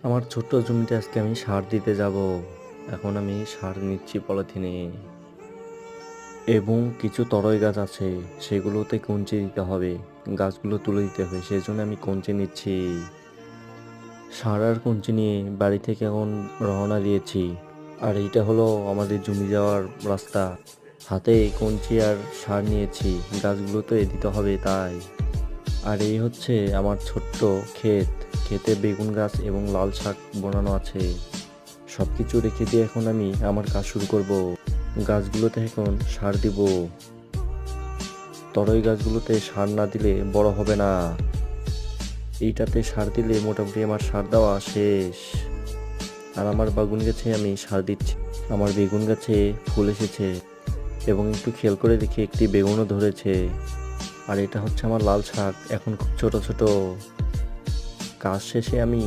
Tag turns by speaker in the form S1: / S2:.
S1: আমার ছোট্ট জমিতে আজকে আমি সার দিতে যাব। এখন আমি সার নিচ্ছি পলিথিনে এবং কিছু তরই গাছ আছে, সেগুলোতে কঞ্চি দিতে হবে। গাছগুলো তুলে দিতে হবে, সেজন্য আমি কঞ্চি নিচ্ছি। সার আর কঞ্চি নিয়ে বাড়ি থেকে এখন রওনা দিয়েছি। আর এইটা হলো আমাদের জমি যাওয়ার রাস্তা। হাতে কঞ্চি আর সার নিয়েছি, গাছগুলোতে দিতে হবে তাই। আর এই হচ্ছে আমার ছোট্ট ক্ষেত। ক্ষেতে বেগুন গাছ এবং লাল শাক বোনানো আছে। সবকিছু রেখে দিয়ে এখন আমি আমার কাজ শুরু করব। গাছগুলোতে এখন সার দিব। তরই গাছগুলোতে সার না দিলে বড় হবে না। এইটাতে সার দিলে মোটামুটি আমার সার দেওয়া শেষ। আর আমার বেগুন গাছে আমি সার দিচ্ছি। আমার বেগুন গাছে ফুল এসেছে এবং একটু খেয়াল করে দেখি একটি বেগুনও ধরেছে। আর এটা হচ্ছে আমার লাল শাক, এখন খুব ছোট ছোট। কাজ শেষে আমি